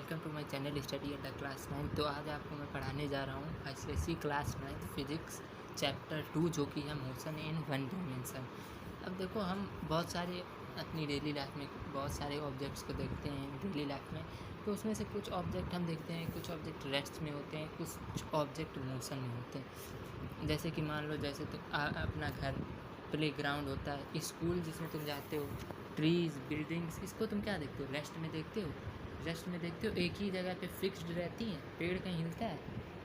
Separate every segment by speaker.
Speaker 1: Welcome to my channel study at the class 9। तो आज आपको मैं पढ़ाने जा रहा हूँ आईसीएसई क्लास 9 फिजिक्स चैप्टर 2 जो कि है मोशन इन वन डायमेंशन। अब देखो हम बहुत सारे अपनी डेली लाइफ में बहुत सारे ऑब्जेक्ट्स को देखते हैं डेली लाइफ में। तो उसमें से कुछ ऑब्जेक्ट हम देखते हैं, कुछ ऑब्जेक्ट रेस्ट में होते हैं, कुछ ऑब्जेक्ट मोशन में होते हैं। जैसे कि मान लो जैसे तो अपना घर प्ले ग्राउंड होता है, स्कूल जिसमें तुम जाते हो, ट्रीज़ बिल्डिंग्स, इसको तुम क्या देखते हो? रेस्ट में देखते हो। रेस्ट में देखते हो एक ही जगह पे फिक्स्ड रहती हैं। पेड़ कहीं हिलता है,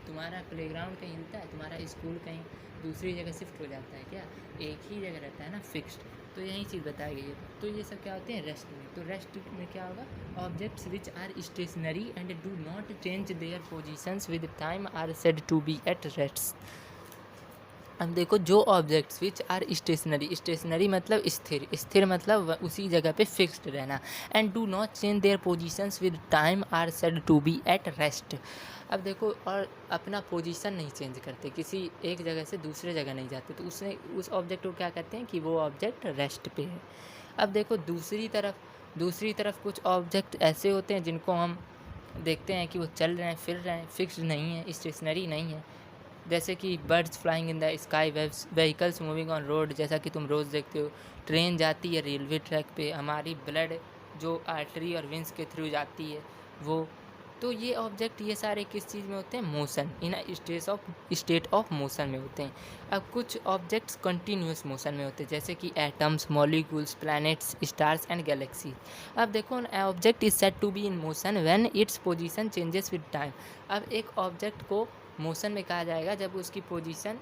Speaker 1: तुम्हारा प्लेग्राउंड कहीं हिलता है, तुम्हारा स्कूल कहीं दूसरी जगह शिफ्ट हो जाता है क्या? एक ही जगह रहता है ना, फिक्स्ड। तो यही चीज़ बताई गई है। तो ये सब क्या होते हैं? रेस्ट में। तो रेस्ट में क्या होगा? Objects which are stationary and do not change their positions with time are said to be at rest. अब देखो, जो ऑब्जेक्ट्स विच आर स्टेशनरी मतलब स्थिर, स्थिर मतलब उसी जगह पे फिक्स्ड रहना, and do not change their positions with time are said to be at rest. अब देखो, और अपना पोजीशन नहीं चेंज करते, किसी एक जगह से दूसरे जगह नहीं जाते, तो उस ऑब्जेक्ट को क्या कहते हैं कि वो ऑब्जेक्ट रेस्ट पे है। अब देखो दूसरी तरफ कुछ ऑब्जेक्ट ऐसे होते हैं जिनको हम देखते हैं कि वो चल रहे हैं, फिर रहे हैं, फिक्स्ड नहीं है, स्टेशनरी नहीं है। जैसे कि birds flying in the sky, vehicles moving on road, जैसा कि तुम रोज़ देखते हो। ट्रेन जाती है रेलवे ट्रैक पे, हमारी ब्लड जो आर्टरी और वेंस के थ्रू जाती है वो। तो ये ऑब्जेक्ट ये सारे किस चीज़ में होते हैं? Motion, in state of motion में होते हैं। अब कुछ ऑब्जेक्ट्स कंटिन्यूस मोशन में होते हैं, जैसे कि atoms, molecules, planets, stars and galaxy. अब देखो, object is said to be in motion when its position changes with time. अब एक ऑब्जेक्ट को मोशन में कहा जाएगा जब उसकी पोजीशन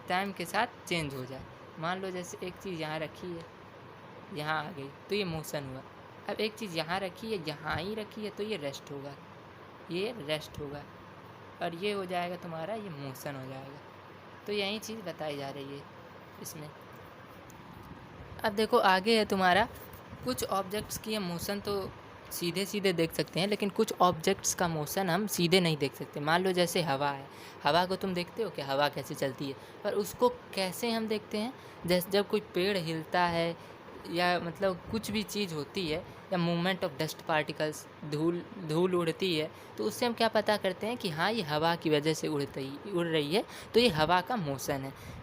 Speaker 1: टाइम के साथ चेंज हो जाए। मान लो जैसे एक चीज़ यहाँ रखी है, यहाँ आ गई, तो ये मोशन हुआ। अब एक चीज़ यहाँ रखी है, यहाँ ही रखी है, तो ये रेस्ट होगा, ये रेस्ट होगा, और ये हो जाएगा तुम्हारा, ये मोशन हो जाएगा। तो यही चीज़ बताई जा रही है इसमें। अब देखो आगे है तुम्हारा, कुछ ऑब्जेक्ट्स की हम मोशन तो सीधे सीधे देख सकते हैं, लेकिन कुछ ऑब्जेक्ट्स का मोशन हम सीधे नहीं देख सकते। मान लो जैसे हवा है, हवा को तुम देखते हो कि हवा कैसे चलती है, पर उसको कैसे हम देखते हैं? जैसे जब कोई पेड़ हिलता है, या मतलब कुछ भी चीज़ होती है, या मूवमेंट ऑफ डस्ट पार्टिकल्स, धूल उड़ती है, तो उससे हम क्या पता करते हैं कि हाँ, ये हवा की वजह से उड़ रही है, तो ये हवा का मोशन है।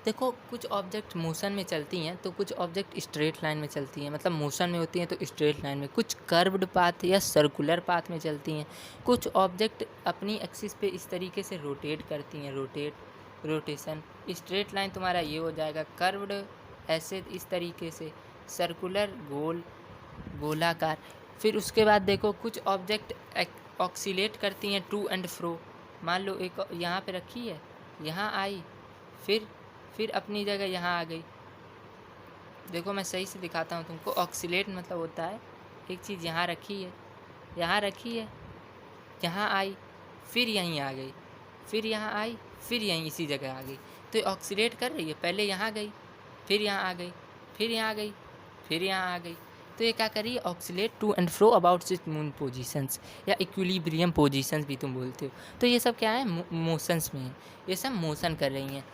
Speaker 1: देखो, कुछ ऑब्जेक्ट मोशन में चलती हैं तो कुछ ऑब्जेक्ट स्ट्रेट लाइन में चलती हैं, मतलब मोशन में होती हैं तो स्ट्रेट लाइन में। कुछ कर्व्ड पाथ या सर्कुलर पाथ में चलती हैं। कुछ ऑब्जेक्ट अपनी एक्सिस पे इस तरीके से रोटेट करती हैं, रोटेशन। स्ट्रेट लाइन तुम्हारा ये हो जाएगा, कर्व्ड ऐसे इस तरीके से, सर्कुलर गोलाकार। फिर उसके बाद देखो, कुछ ऑब्जेक्ट ऑक्सीलेट करती हैं टू एंड फ्रो। मान लो एक यहाँ पे रखी है, यहाँ आई, फिर अपनी जगह यहाँ आ गई। देखो मैं सही से दिखाता हूँ तुमको। ऑक्सीलेट मतलब होता है एक चीज़ यहाँ रखी है, यहाँ आई, फिर यहीं आ गई, फिर यहाँ आई, फिर यहीं इसी जगह आ गई। तो ये ऑक्सीलेट कर रही है, पहले यहाँ गई, फिर यहाँ आ गई, फिर यहाँ आ गई, फिर यहाँ आ गई। तो ये क्या कर रही है? Oscillate to and fro about its mean positions, या इक्विलिब्रियम पोजीशंस भी तुम बोलते हो। तो ये सब क्या है? मोशंस में है, ये सब मोशन कर रही हैं।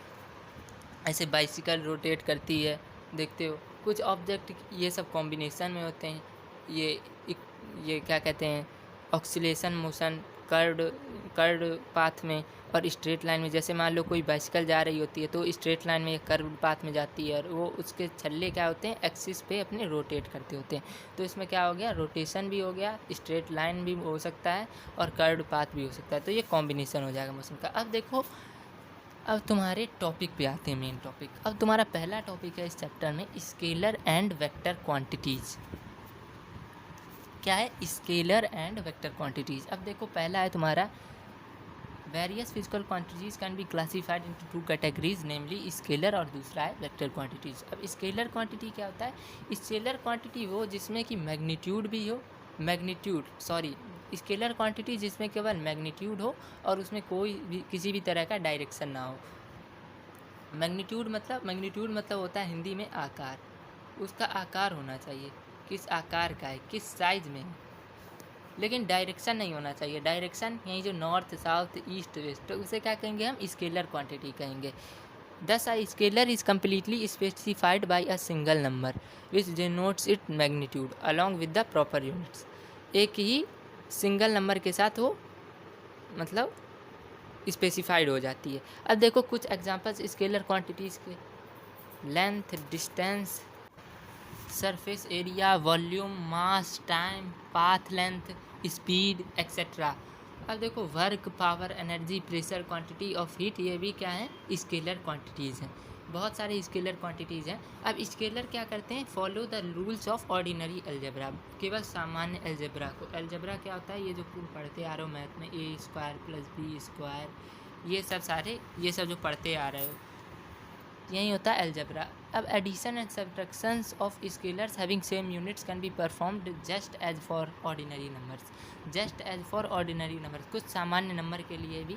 Speaker 1: ऐसे बाइसिकल रोटेट करती है, देखते हो। कुछ ऑब्जेक्ट ये सब कॉम्बिनेशन में होते हैं। ये ये क्या कहते हैं? ऑक्सीलेशन मोशन, कर्ड पाथ में और स्ट्रेट लाइन में। जैसे मान लो कोई बाइसिकल जा रही होती है तो स्ट्रेट लाइन में, कर्व पाथ में जाती है, और वो उसके छल्ले क्या होते हैं? एक्सिस पे अपने रोटेट करते होते हैं। तो इसमें क्या हो गया? रोटेशन भी हो गया, स्ट्रेट लाइन भी हो सकता है, और कर्व पाथ भी हो सकता है। तो ये कॉम्बिनेशन हो जाएगा मोशन का। अब देखो, अब तुम्हारे टॉपिक पे आते हैं, मेन टॉपिक। अब तुम्हारा पहला टॉपिक है इस चैप्टर में, स्केलर एंड वेक्टर क्वांटिटीज़। क्या है? Scalar and vector quantities. अब देखो, पहला है तुम्हारा, various physical quantities can be classified into two categories, namely scalar, और दूसरा है वेक्टर क्वांटिटीज़। अब स्केलर क्वांटिटी क्या होता है? स्केलर क्वांटिटी वो जिसमें कि मैग्नीट्यूड भी हो, स्केलर क्वांटिटी जिसमें केवल मैग्नीट्यूड हो और उसमें कोई भी किसी भी तरह का डायरेक्शन ना हो। मैग्नीट्यूड मतलब होता है हिंदी में आकार। उसका आकार होना चाहिए, किस आकार का है, किस साइज में है, लेकिन डायरेक्शन नहीं होना चाहिए। डायरेक्शन यही जो नॉर्थ, साउथ, ईस्ट, वेस्ट, तो उसे क्या कहेंगे हम? स्केलर क्वांटिटी कहेंगे। Thus, a scalar is completely specified by a single number which denotes its magnitude along with the proper units। एक ही सिंगल नंबर के साथ वो मतलब स्पेसिफाइड हो जाती है। अब देखो कुछ एग्जांपल्स स्केलर क्वांटिटीज़ के, length, distance, surface area, volume, mass, time, path length, speed etcetera. अब देखो work, power, energy, pressure, quantity of heat, ये भी क्या है, स्केलर क्वांटिटीज़ हैं। बहुत सारे स्केलर क्वांटिटीज़ हैं। अब स्केलर क्या करते हैं, follow the rules of ordinary algebra, केवल सामान्य अलजेब्रा को। अलजेब्रा क्या होता है, ये जो तुम पढ़ते आ रहे हो मैथ में, ए स्क्वायर प्लस बी स्क्वायर, ये सब सारे, ये सब जो पढ़ते आ रहे हो, यही होता है अलजेब्रा। अब addition and subtractions of scalars having same units can be performed just as for ordinary numbers. Just as for ordinary numbers, कुछ सामान्य नंबर के लिए भी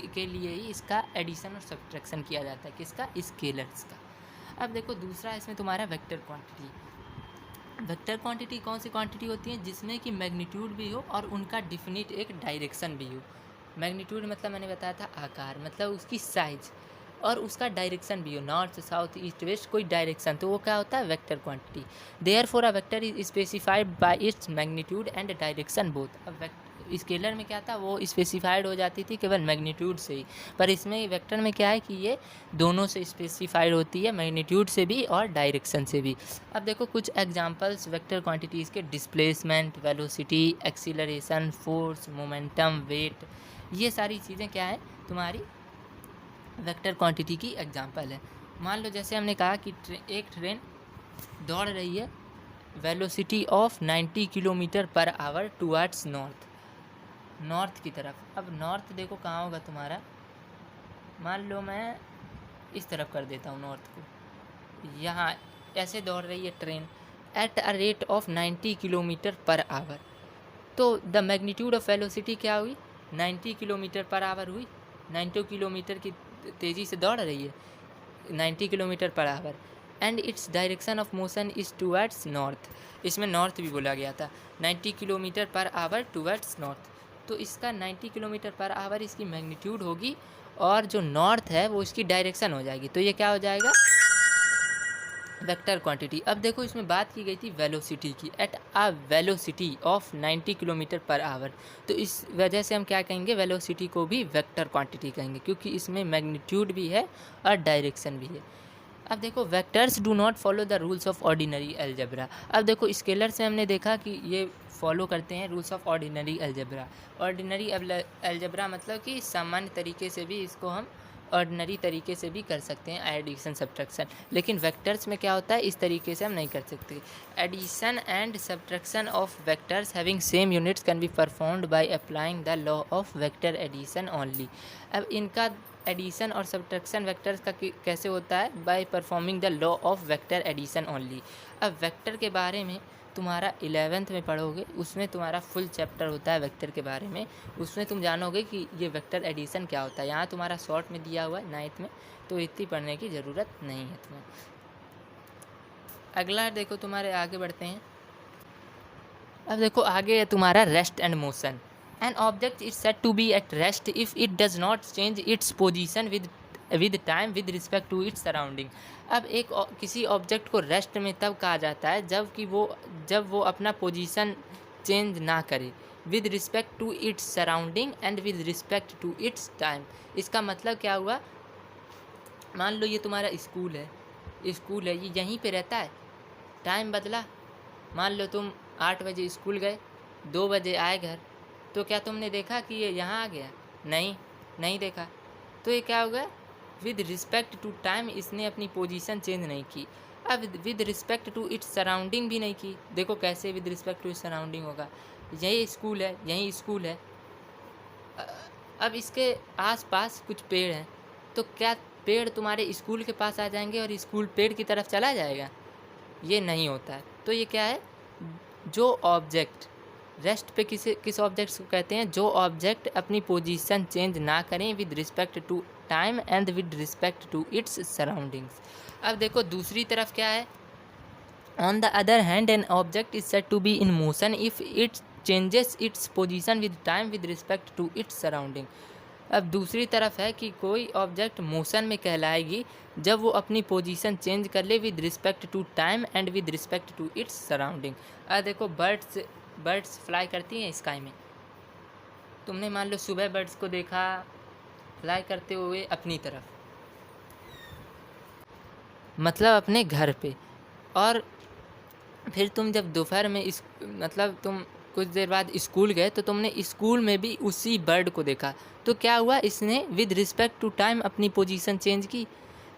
Speaker 1: के लिए ही इसका एडिशन और सब्ट्रैक्शन किया जाता है। किसका, स्केलर्स का। अब देखो दूसरा इसमें तुम्हारा वेक्टर क्वांटिटी। वेक्टर क्वांटिटी कौन सी क्वांटिटी होती है, जिसमें कि मैग्नीट्यूड भी हो और उनका डिफिनिट एक डायरेक्शन भी हो। मैग्नीट्यूड मतलब मैंने बताया था आकार, मतलब उसकी साइज, और उसका डायरेक्शन भी हो, नॉर्थ साउथ ईस्ट वेस्ट, कोई डायरेक्शन, तो वो क्या होता है, vector quantity. Therefore a vector is specified by its magnitude and direction both. अब स्केलर में क्या था, वो स्पेसिफाइड हो जाती थी केवल मैग्नीट्यूड से ही, पर इसमें वेक्टर में क्या है कि ये दोनों से स्पेसिफाइड होती है, मैग्नीट्यूड से भी और डायरेक्शन से भी। अब देखो कुछ एग्जांपल्स वेक्टर क्वांटिटीज़ के, displacement, velocity, acceleration, force, momentum, weight, ये सारी चीज़ें क्या है तुम्हारी वेक्टर क्वांटिटी की एग्जांपल है। मान लो जैसे हमने कहा कि एक ट्रेन दौड़ रही है velocity of 90 kilometre per hour towards north की तरफ। अब नॉर्थ देखो कहाँ होगा तुम्हारा, मान लो मैं इस तरफ कर देता हूँ नॉर्थ को, यहाँ ऐसे दौड़ रही है train at a rate of 90 kilometre per hour. तो द मैग्नीट्यूड ऑफ वेलोसिटी क्या हुई, 90 किलोमीटर पर आवर हुई। 90 किलोमीटर की तेज़ी से दौड़ रही है, 90 kilometre per hour, and its direction of motion is towards north. इसमें नॉर्थ भी बोला गया था, 90 kilometre per hour towards north. तो इसका 90 किलोमीटर पर आवर इसकी मैग्नीट्यूड होगी, और जो नॉर्थ है वो इसकी डायरेक्शन हो जाएगी। तो ये क्या हो जाएगा, वेक्टर क्वांटिटी। अब देखो इसमें बात की गई थी वेलोसिटी की, at a velocity of 90 kilometre per hour. तो इस वजह से हम क्या कहेंगे, वेलोसिटी को भी वेक्टर क्वांटिटी कहेंगे, क्योंकि इसमें मैग्नीट्यूड भी है और डायरेक्शन भी है। अब देखो vectors do not follow the rules of ordinary algebra. अब देखो स्केलर से हमने देखा कि ये फॉलो करते हैं rules of ordinary algebra. Ordinary algebra मतलब कि सामान्य तरीके से भी इसको हम ऑर्डिनरी तरीके से भी कर सकते हैं एडिशन सब्ट्रैक्शन, लेकिन वेक्टर्स में क्या होता है, इस तरीके से हम नहीं कर सकते। Addition and subtraction of vectors having same units can be performed by applying the law of vector addition only. अब इनका एडिशन और सब्ट्रैक्शन वेक्टर्स का कैसे होता है, by performing the law of vector addition only. अब वेक्टर के बारे में तुम्हारा 11th में पढ़ोगे, उसमें तुम्हारा फुल चैप्टर होता है वेक्टर के बारे में, उसमें तुम जानोगे कि ये वेक्टर एडिशन क्या होता है। यहाँ तुम्हारा शॉर्ट में दिया हुआ है 9th में, तो इतनी पढ़ने की ज़रूरत नहीं है तुम्हें। अगला देखो तुम्हारे आगे बढ़ते हैं। अब देखो आगे है तुम्हारा rest and motion. An object is said to be at rest if it does not change its position with time with respect to its surrounding. अब किसी ऑब्जेक्ट को रेस्ट में तब कहा जाता है जब वो अपना पोजीशन चेंज ना करे, with respect to its surrounding and with respect to its time. इसका मतलब क्या हुआ, मान लो ये तुम्हारा स्कूल है, ये यहीं पे रहता है, टाइम बदला, मान लो तुम 8 बजे स्कूल गए, 2 बजे आए घर, तो क्या तुमने देखा कि ये यहाँ आ गया, नहीं देखा। तो ये क्या होगा, विद रिस्पेक्ट टू टाइम इसने अपनी पोजीशन चेंज नहीं की। अब with respect to its surrounding भी नहीं की। देखो कैसे with respect to its surrounding होगा, यही स्कूल है, अब इसके आसपास कुछ पेड़ हैं, तो क्या पेड़ तुम्हारे स्कूल के पास आ जाएंगे और स्कूल पेड़ की तरफ चला जाएगा, ये नहीं होता है। तो ये क्या है, जो ऑब्जेक्ट रेस्ट पे किस ऑब्जेक्ट को कहते हैं, जो ऑब्जेक्ट अपनी पोजीशन चेंज ना करें with respect to time and with respect to its surroundings. अब देखो दूसरी तरफ क्या है, on the other hand an object is said to be in motion if it changes its position with time with respect to its surrounding. अब दूसरी तरफ है कि कोई ऑब्जेक्ट मोशन में कहलाएगी जब वो अपनी पोजीशन चेंज कर ले with respect to time and with respect to its surrounding. अब देखो बर्ड्स फ्लाई करती हैं स्काई में, तुमने मान लो सुबह बर्ड्स को देखा फ्लाई करते हुए अपनी तरफ, मतलब अपने घर पे, और फिर तुम जब दोपहर में मतलब तुम कुछ देर बाद स्कूल गए तो तुमने स्कूल में भी उसी बर्ड को देखा। तो क्या हुआ, इसने विद रिस्पेक्ट टू टाइम अपनी पोजीशन चेंज की।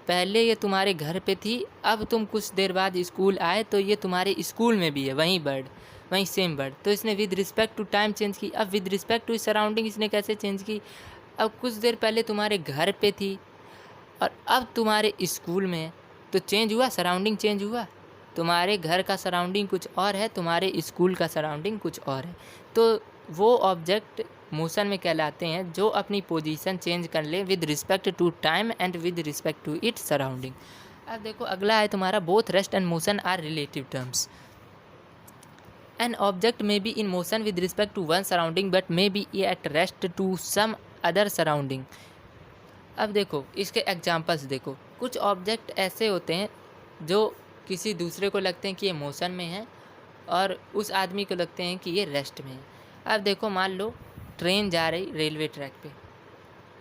Speaker 1: पहले ये तुम्हारे घर पे थी, अब तुम कुछ देर बाद स्कूल आए तो ये तुम्हारे स्कूल में भी है वहीं बर्ड, वहीं सेम बर्ड। तो इसने with respect to time change की। अब विद रिस्पेक्ट टू सराउंडिंग इसने कैसे चेंज की, अब कुछ देर पहले तुम्हारे घर पे थी और अब तुम्हारे स्कूल में है, तो चेंज हुआ, सराउंडिंग चेंज हुआ। तुम्हारे घर का सराउंडिंग कुछ और है, तुम्हारे स्कूल का सराउंडिंग कुछ और है। तो वो ऑब्जेक्ट मोशन में कहलाते हैं जो अपनी पोजीशन चेंज कर ले with respect to time and with respect to its surrounding. अब देखो अगला है तुम्हारा, both rest and motion are relative terms. An object may be in motion with respect to one surrounding but may be at rest to some other surrounding. अब देखो इसके examples देखो, कुछ ऑब्जेक्ट ऐसे होते हैं जो किसी दूसरे को लगते हैं कि ये मोशन में है और उस आदमी को लगते हैं कि ये रेस्ट में है। अब देखो मान लो ट्रेन जा रही रेलवे ट्रैक पे,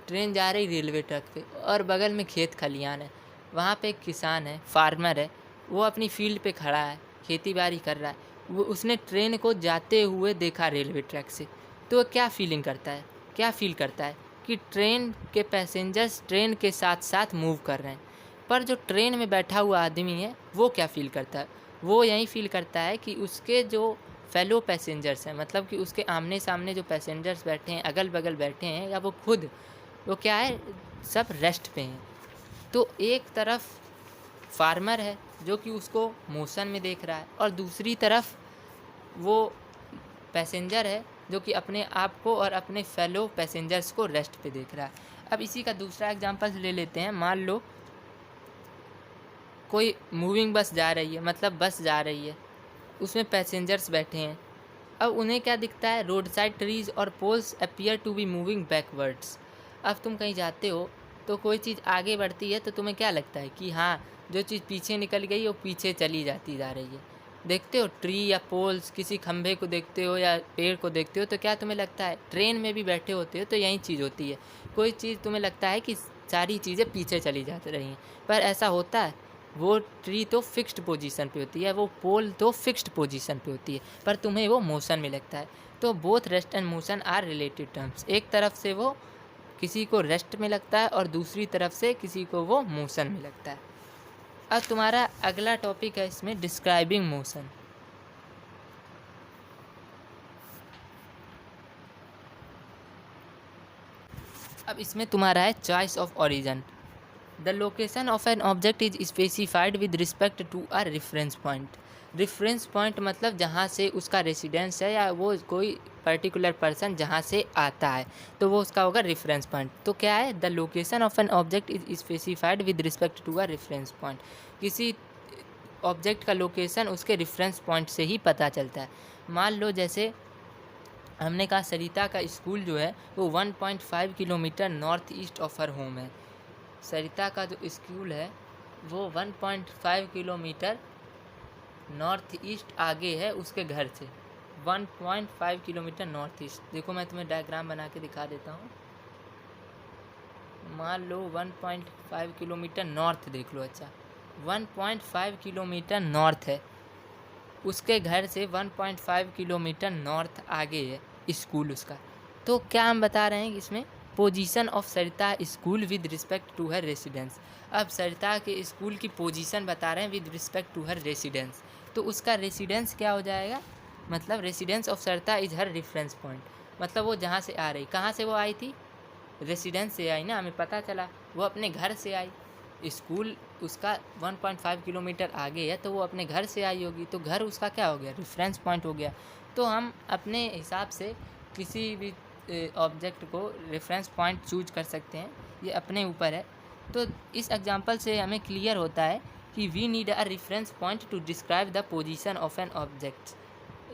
Speaker 1: ट्रेन जा रही रेलवे ट्रैक पे और बगल में खेत खलियान है, वहाँ पे एक किसान है, फार्मर है, वो अपनी फील्ड पे खड़ा है, खेती बाड़ी कर रहा है। वो उसने ट्रेन को जाते हुए देखा रेलवे ट्रैक से, तो वो क्या फीलिंग करता है, क्या फील करता है कि ट्रेन के पैसेंजर्स ट्रेन के साथ साथ मूव कर रहे हैं। पर जो ट्रेन में बैठा हुआ आदमी है वो क्या फील करता है, वो यही फील करता है कि उसके जो फेलो पैसेंजर्स हैं, मतलब कि उसके आमने सामने जो पैसेंजर्स बैठे हैं, अगल बगल बैठे हैं, या वो खुद, वो क्या है, सब रेस्ट पे हैं। तो एक तरफ फार्मर है जो कि उसको मोशन में देख रहा है और दूसरी तरफ वो पैसेंजर है जो कि अपने आप को और अपने फेलो पैसेंजर्स को रेस्ट पे देख रहा है। अब इसी का दूसरा एग्जांपल ले लेते हैं। मान लो कोई मूविंग बस जा रही है, मतलब बस जा रही है, उसमें पैसेंजर्स बैठे हैं। अब उन्हें क्या दिखता है, रोड साइड ट्रीज और poles appear to be moving backwards. अब तुम कहीं जाते हो तो कोई चीज़ आगे बढ़ती है तो तुम्हें क्या लगता है कि हाँ, जो चीज़ पीछे निकल गई वो पीछे चली जाती जा रही है। देखते हो ट्री या पोल्स, किसी खंभे को देखते हो या पेड़ को देखते हो तो क्या तुम्हें लगता है, ट्रेन में भी बैठे होते हो तो यही चीज़ होती है, कोई चीज़ तुम्हें लगता है कि सारी चीज़ें पीछे चली जा रही हैं, पर ऐसा होता है। वो ट्री तो फिक्स्ड पोजीशन पे होती है, वो पोल तो फिक्स्ड पोजीशन पे होती है, पर तुम्हें वो मोशन में लगता है। तो both rest and motion are related terms. एक तरफ से वो किसी को रेस्ट में लगता है और दूसरी तरफ से किसी को वो मोशन में लगता है। अब तुम्हारा अगला टॉपिक है इसमें डिस्क्राइबिंग मोशन। अब इसमें तुम्हारा है choice of origin. The location of an object is specified with respect to a reference point. Reference point मतलब जहाँ से उसका रेसिडेंस है या वो कोई पर्टिकुलर पर्सन जहाँ से आता है, तो वो उसका होगा रेफरेंस पॉइंट। तो क्या है, the location of an object is specified with respect to a reference point. किसी ऑब्जेक्ट का लोकेशन उसके रेफरेंस पॉइंट से ही पता चलता है। मान लो जैसे हमने कहा सरिता का स्कूल जो है वो 1.5 kilometre north east of her home है। सरिता का जो स्कूल है वो 1.5 किलोमीटर नॉर्थ ईस्ट आगे है उसके घर से, 1.5 किलोमीटर नॉर्थ ईस्ट। देखो मैं तुम्हें डायग्राम बना के दिखा देता हूँ। मान लो 1.5 किलोमीटर नॉर्थ देख लो, अच्छा 1.5 किलोमीटर नॉर्थ है, उसके घर से 1.5 किलोमीटर नॉर्थ आगे है स्कूल उसका। तो क्या हम बता रहे हैं कि इसमें position of Sarita school with respect to her residence. अब सरिता के स्कूल की पोजीशन बता रहे हैं with respect to her residence, तो उसका रेसिडेंस क्या हो जाएगा, मतलब residence of Sarita is her reference point. मतलब वो जहाँ से आ रही, कहाँ से वो आई थी, रेसिडेंस से आई ना, हमें पता चला वो अपने घर से आई। स्कूल उसका 1.5 किलोमीटर आगे है तो वो अपने घर से आई होगी, तो घर उसका क्या हो गया, रेफरेंस पॉइंट हो गया। तो हम अपने हिसाब से किसी भी ऑब्जेक्ट को रेफरेंस पॉइंट चूज कर सकते हैं, ये अपने ऊपर है। तो इस एग्जांपल से हमें क्लियर होता है कि we need a reference point to describe the position of an object.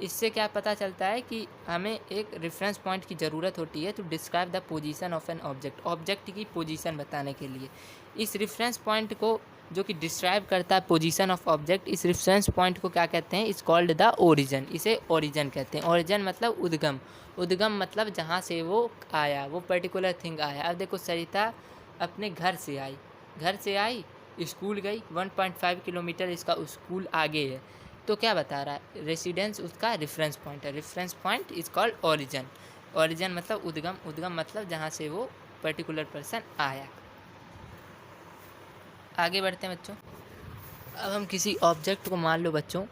Speaker 1: इससे क्या पता चलता है कि हमें एक रेफरेंस पॉइंट की ज़रूरत होती है to describe the position of an object, object की पोजीशन बताने के लिए। इस रेफरेंस पॉइंट को जो कि डिस्क्राइब करता है पोजीशन ऑफ ऑब्जेक्ट। इस रेफरेंस पॉइंट को क्या कहते हैं? इस कॉल्ड द ओरिजिन। इसे ओरिजिन कहते हैं। ओरिजिन मतलब उद्गम, उद्गम मतलब जहाँ से वो आया, वो पर्टिकुलर थिंग आया। अब देखो सरिता अपने घर से आई, स्कूल गई, 1.5 किलोमीटर इसका स्कूल आगे है। तो क्या बता रहा है? रेसिडेंस उसका रेफरेंस पॉइंट है। Reference point is called origin. Origin मतलब उद्गम, उद्गम मतलब जहाँ से वो पर्टिकुलर पर्सन आया। आगे बढ़ते हैं बच्चों। अब हम किसी ऑब्जेक्ट को मान लो बच्चों।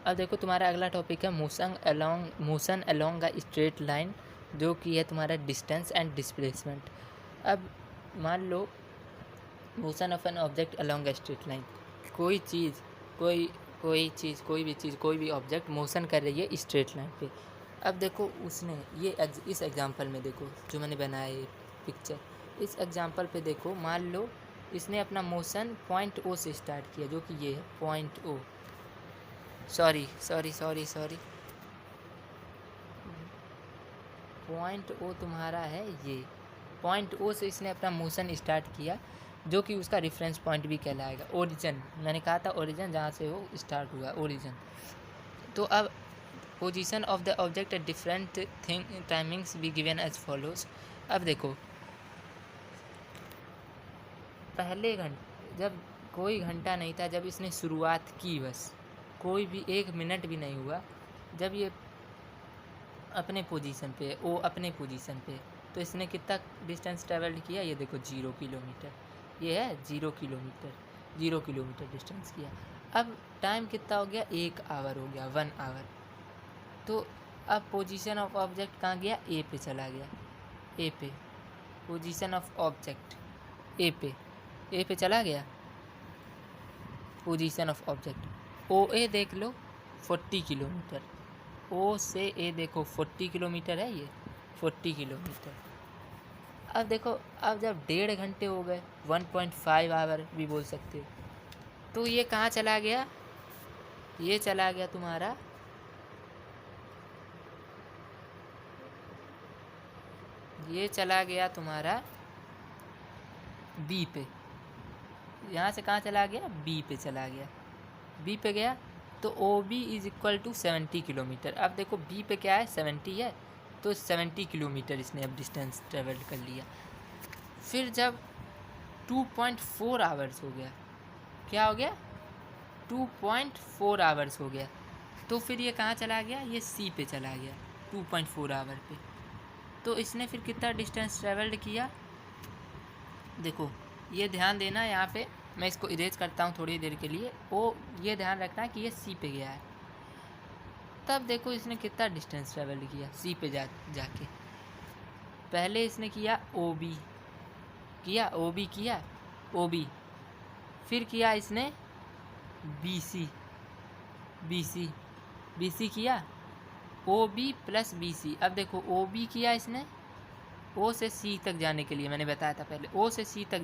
Speaker 1: अब देखो तुम्हारा अगला टॉपिक है motion along a straight line, जो कि है तुम्हारा डिस्टेंस एंड डिस्प्लेसमेंट। अब मान लो motion of an object along a straight line. कोई भी चीज़ कोई भी ऑब्जेक्ट मोशन कर रही है स्ट्रेट लाइन पे। अब देखो उसने इस एग्जांपल में देखो जो मैंने बनाया ये पिक्चर, इस एग्जांपल पे देखो, मान लो इसने अपना मोशन पॉइंट ओ से स्टार्ट किया, जो कि ये है point O. Sorry point O तुम्हारा है ये। पॉइंट ओ से इसने अपना मोशन स्टार्ट किया, जो कि उसका रेफरेंस पॉइंट भी कहलाएगा। ओरिजिन, मैंने कहा था ओरिजिन जहाँ से वो स्टार्ट हुआ, ओरिजिन। तो अब position of the object at different timings be given as follows. अब देखो पहले जब कोई घंटा नहीं था, जब इसने शुरुआत की, बस कोई भी 1 मिनट भी नहीं हुआ, जब ये अपने पोजीशन पे, तो इसने कितना डिस्टेंस ट्रेवल्ड किया? ये देखो 0 किलोमीटर, ये है 0 किलोमीटर डिस्टेंस किया। अब टाइम कितना हो गया? 1 आवर हो गया, 1 आवर। तो अब पोजीशन ऑफ ऑब्जेक्ट कहाँ गया? ए पे चला गया, ए पे पोजीशन ऑफ ऑब्जेक्ट ए पे चला गया पोजीशन ऑफ ऑब्जेक्ट। ओ ए देख लो 40 किलोमीटर, ओ से ए देखो 40 किलोमीटर है, ये 40 किलोमीटर। अब देखो, अब जब 1.5 घंटे हो गए, 1.5 आवर भी बोल सकते हो, तो ये कहाँ चला गया? ये चला गया तुम्हारा बी पे। यहाँ से कहाँ चला गया? बी पे चला गया, बी पे गया तो O B is equal to 70 kilometre. अब देखो बी पे क्या है? 70 है, तो 70 किलोमीटर इसने अब डिस्टेंस ट्रेवल कर लिया। फिर जब 2.4 आवर्स हो गया, क्या हो गया? 2.4 आवर्स हो गया, तो फिर ये कहाँ चला गया? ये सी पे चला गया 2.4 आवर पे। तो इसने फिर कितना डिस्टेंस ट्रेवल्ड किया? देखो ये ध्यान देना, यहाँ पे मैं इसको इरेज करता हूँ थोड़ी देर के लिए। ये ध्यान रखना कि ये सी पे गया है। तब देखो इसने कितना डिस्टेंस ट्रेवल किया सी पे जाके। पहले इसने किया ओ बी फिर किया इसने बी सी किया, O B plus B C. अब देखो ओ बी किया इसने, ओ से सी तक जाने के लिए, मैंने बताया था पहले, ओ से सी तक